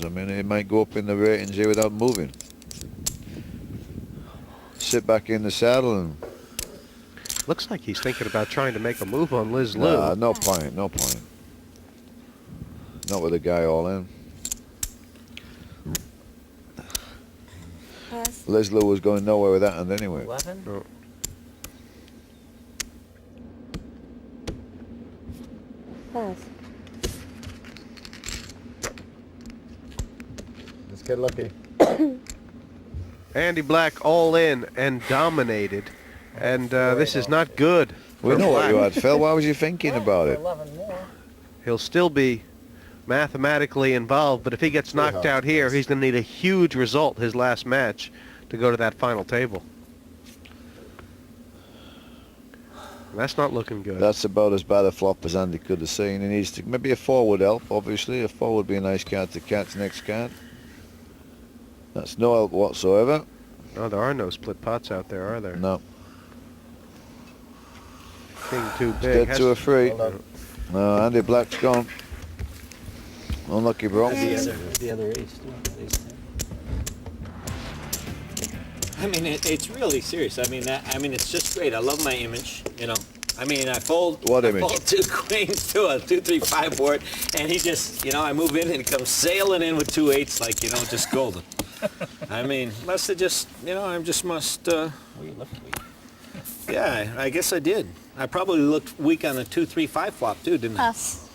I mean, he might go up in the ratings here without moving. Sit back in the saddle and... Looks like he's thinking about trying to make a move on Liz Lou. Nah, no point, no point. Not with a guy all in. Pass. Liz Lou was going nowhere with that hand anyway. 11. No. Pass. Let's get lucky. Andy Black all in and dominated. And this is not good. We for know what you Black. had, Phil. Why was you thinking about it? 11 more. He'll still be mathematically involved, but if he gets knocked out here, he's going to need a huge result his last match to go to that final table. And that's not looking good. That's about as bad a flop as Andy could have seen. He needs to... Maybe a 4 would help, obviously. A 4 would be a nice card to catch next card. That's no help whatsoever. No, there are no split pots out there, are there? No. King too big. Dead to a 3. Hold on. No, Andy Black's gone. Unlucky, bro. The other ace. I mean, it's really serious. I mean, it's just great. I love my image. You know, I mean, I fold. What I image? fold 2 queens to a 2-3-5 board, and he just, you know, I move in and he comes sailing in with 2 8s, like, you know, just golden. I mean, must have just, you know, I just must. Well, you looked weak. Yeah, I guess I did. I probably looked weak on the 2-3-5 flop too, didn't I? Pass.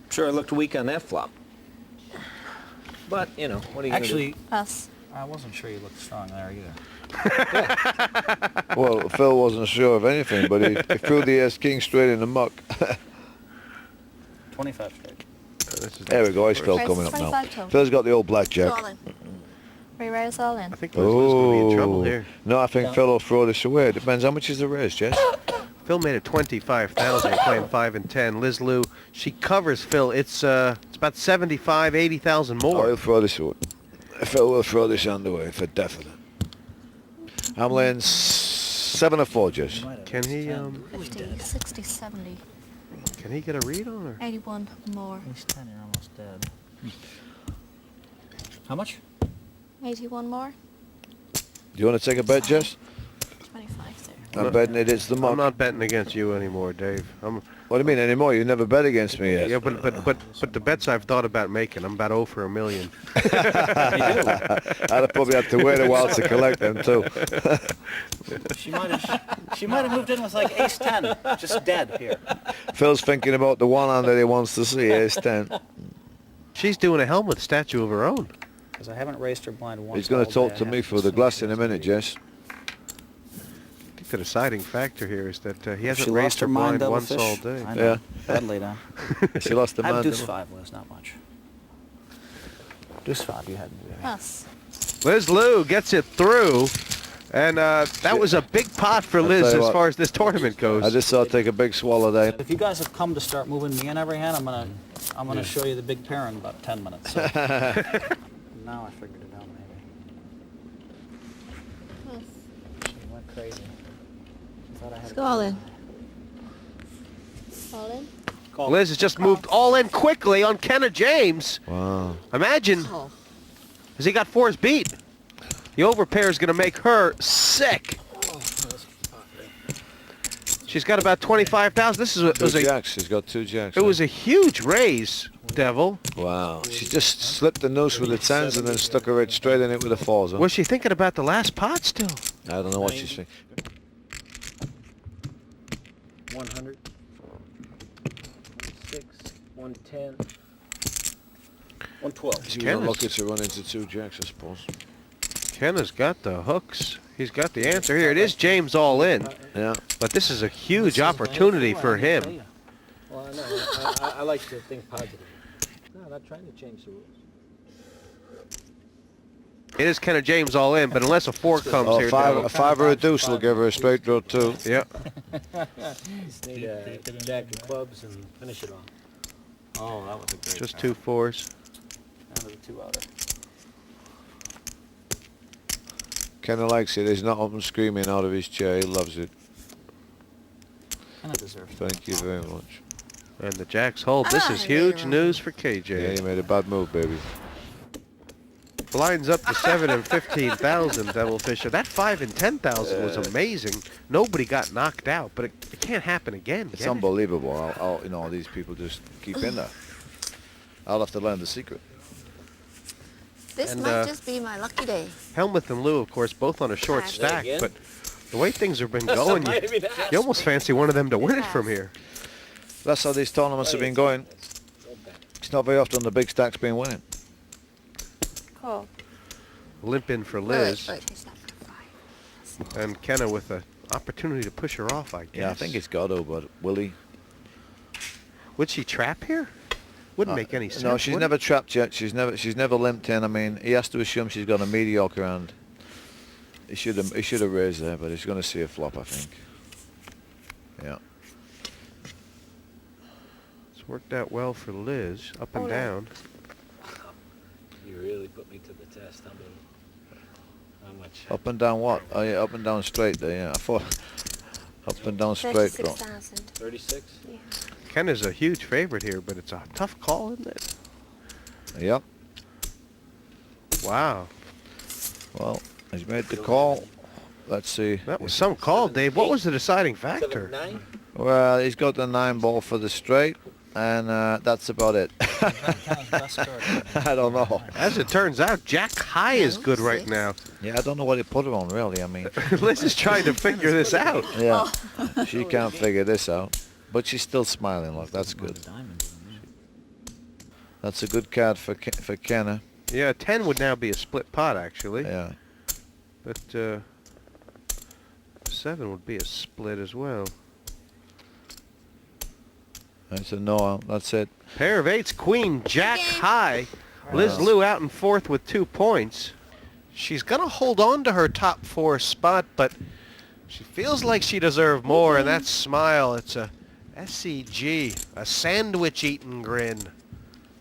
I'm sure I looked weak on that flop. But, you know, what are you Actually, Pass. I wasn't sure you looked strong there either. Well, Phil wasn't sure of anything, but he threw the Ace-King straight in the muck. 25 straight. This is There we go. He's Phil Price coming is up now. 25 total. Phil's got the old All blackjack. in. Re-raise all in. I think Liz Lou's going to be in trouble Oh. here. No, I think Phil will throw this away. It depends. How much is the raise, Jess? Phil made it 25,000 playing 5 and 10. Liz Lou, she covers Phil. It's about 75, 80,000 Oh, more. he'll throw this away. Phil will throw this hand away for definite. I'm laying 7 or 4, Jess. You might have Can ace he 10. 50, 60, 70, Can he get a read on her? 81 more. Ace 10, you're almost dead. How much? 81 more. Do you want to take a bet, Jess? 25 there. I'm betting it hits the I'm muck. not betting against you anymore, Dave. What do you mean anymore? You never bet against me yet. Yeah, but the bets I've thought about making, I'm about 0 for a million. I'd have probably had to wait a while to collect them too. She might have moved in with like ace 10, just dead here. Phil's thinking about the one hand that he wants to see, Ace 10. She's doing a Helmut statue of her own. Because I haven't raised her blind once. He's going to all talk day. to I me have through the swing glass in a against minute, her. Jess. I think the deciding factor here is that he If hasn't she raised lost her her mind, blind double once fish. all day. I know. Yeah. Badly done. She lost the I have man. deuce didn't 5 was not much. Deuce 5 you hadn't. Pass. Liz Lou gets it through, and that was a big pot for I'll Liz tell you as what. far as this tournament goes. I just saw her take a big swallow there. If you guys have come to start moving me in every hand, I'm gonna show you the big pair in about 10 minutes. So. Now I figured it out maybe. Pass. She went crazy. She thought I had Let's go all in. All in. Call. Liz has just moved all in quickly on Kenna James. Wow. Imagine, Oh. as he got 4s beat. The overpair is going to make her sick. She's got about 25,000. This is Two jacks. She's got 2 jacks. it was a huge raise, Devil. Wow. She just slipped the noose with the 10s and then stuck her head straight in it with the 4s. Huh? Was she thinking about the last pot still? I don't know what she's thinking. 100, 6, 110, 112. She was Kenna's- unlucky to run into 2 jacks, I suppose. Kenna's got the hooks. He's got the answer here. It is James all in, Yeah. but this is a huge opportunity for him. Well, I know. I like to think positive. No, I'm not trying to change the rules. It is Kenna James all in, but unless a 4 comes Oh, here, a Devil. 5 or a deuce will give her a straight draw too. Yeah. Just need a jack of clubs and finish it off. Oh, that was a great Just 2 4s. Down to the 2-outer. Kenna likes it. He's not up and screaming out of his chair. He loves it. Kinda deserves. Thank you very much. And the Jacks hold. This is huge news for Yeah, KJ. you made a bad move, baby. Blinds up to 7 and 15,000, Devil Fisher. That 5 and 10,000 was amazing. Nobody got knocked out, but it can't happen again. It's can it? unbelievable how, you know, these people just keep in there. I'll have to learn the secret. This And, might just be my lucky day. Helmuth and Lou, of course, both on a short There stack, again? but the way things have been going, you almost fancy one of them to win it from here. That's how these tournaments have been going. It's not very often the big stack's been winning. Call. Limp in for Liz, Wait. and Kenna with an opportunity to push her off, I guess. Yeah, I think it's got to, but will he? Would she trap here? Wouldn't make any sense. No, she's would never it? trapped yet. She's never limped in. I mean, he has to assume she's got a mediocre hand. He should have raised there, but he's going to see a flop, I think. Yeah. It's worked out well for Liz, up and down. You really put me to the test. How much? Up and down what? Oh yeah, up and down straight there. Yeah, I thought up and down straight drop. 36,000. 36? Yeah. Kenna's a huge favorite here, but it's a tough call, isn't it? Yep. Wow. Well, he's made the call. Let's see. That was some call, Dave. What was the deciding 7, factor? 9? Well, he's got the 9 ball for the straight, and that's about it. Kenna's best card. I don't know. As it turns out, Jack High is good right 6. now. Yeah, I don't know what he put her on, really. I mean, Liz is trying to figure this out. yeah, she can't figure this out, but she's still smiling. Look, that's good. That's a good card for Kenna. Yeah, 10 would now be a split pot, actually. Yeah. But 7 would be a split as well. I said no. That's it. Pair of 8s, Queen, Jack Game. High. Liz Wow. Lou out in 4th with 2 points. She's going to hold on to her top 4 spot, but she feels like she deserved more, and that smile, it's a SCG, a sandwich-eating grin.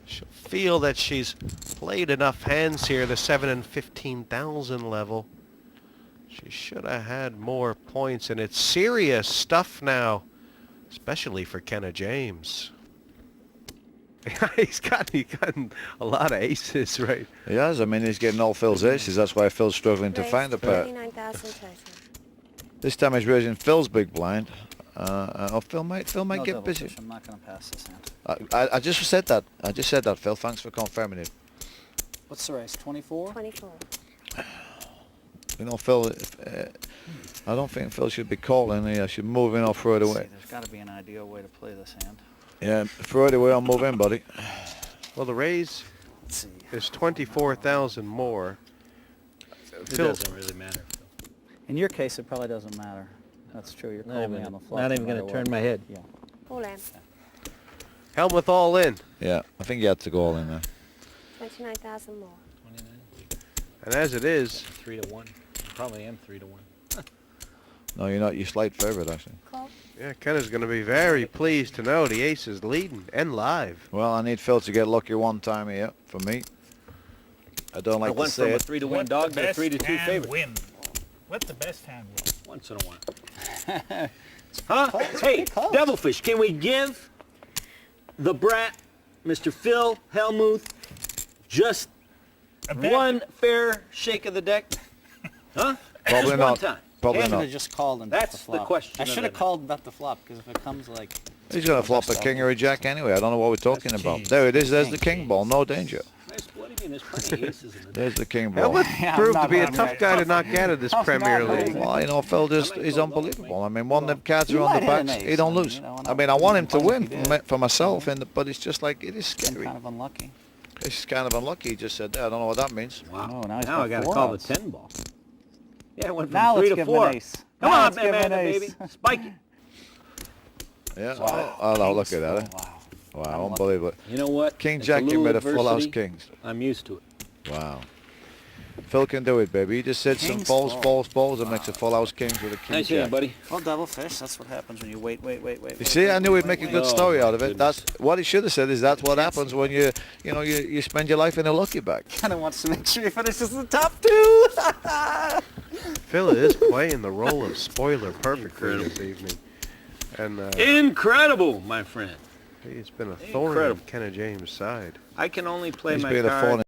She'll feel that she's played enough hands here, the 7 and 15,000 level. She should have had more points, and it's serious stuff now, especially for Kenna James. He's gotten a lot of aces, right? He has. I mean, he's getting all Phil's aces. That's why Phil's struggling to find a pair. 39,000 total. This time he's raising Phil's big blind. Phil might No get double busy. fish, I'm not going to pass this hand. I just said that. I just said that, Phil. Thanks for confirming it. What's the race, 24? 24. You know, Phil, I don't think Phil should be calling. He should move in or throw it See, away. there's got to be an ideal way to play this hand. Yeah, throw it away or move in, buddy. Well, the raise Let's see. is 24,000 more. It Phil, doesn't really matter. In your case, it probably doesn't matter. That's true. You're calling me on the flop. Not no even going matter to turn what. my head. Yeah. All in. Helmuth all in. Yeah, I think you had to go all in there. 29,000 more. 29? And as it is, 3 to 1. Probably am 3 to 1. No, you're not. You're slight favorite, actually. Call. yeah, Kenna's going to be very pleased to know the ace is leading and live. Well, I need Phil to get lucky one time here for me. I don't I like to went say from a it. 3 to 1 dog to a 3 to 2 favorite. Win. Let the best hand win. Once in a while. Huh? Hey, Devilfish, can we give the brat, Mr. Phil Hellmuth, just A bet. one fair shake of the deck? Huh? Probably just not. one time. Probably I should have not. just called and bet That's the flop. the question I of should have the- called and bet the flop, because if it comes like... He's going to flop a king or a jack anyway. I don't know what we're talking about. There it is. There's the king ball. No danger. What do you mean? There's plenty of aces in the deck. There's the king ball. Helmuth Yeah, I'm proved to not be a gonna tough make- guy to knock out of this I'm Premier not League. raising. Well, you know, Phil just is unbelievable. I mean, one of them cards You are on the might hit an backs, he ace, don't and, lose. you know, and I mean, I want him to fine win if he did. for myself, but it's just like, it is Been scary. kind of unlucky. It's kind of unlucky. He just said that. I don't know what that means. Wow. Oh, now he's now got I got to four call outs. the 10 ball. Yeah, it went from Now 3 let's to give 4. him an ace. Come Now on, let's give him Amanda, an baby. ace. Spike it. Yeah. Oh, no, look at that. Wow. Wow, unbelievable. You know what? King It's a Jack, he little made a full house adversity. kings. I'm used to it. Wow. Phil can do it, baby. He just said some Kings balls, full. and makes a full house kings with a king Nice hand, jack. buddy. Well, double fish, that's what happens when you wait. You see, I knew he'd make a good story out of it. goodness. That's what he should have said. Is that's what happens when you spend your life in a lucky bag. Kind of wants to make sure he finishes the top two. Phil is playing the role of spoiler perfectly this evening. And Incredible, my friend. he's been a thorn Incredible. on Kenna James' side. I can only play He's my being a cards. phone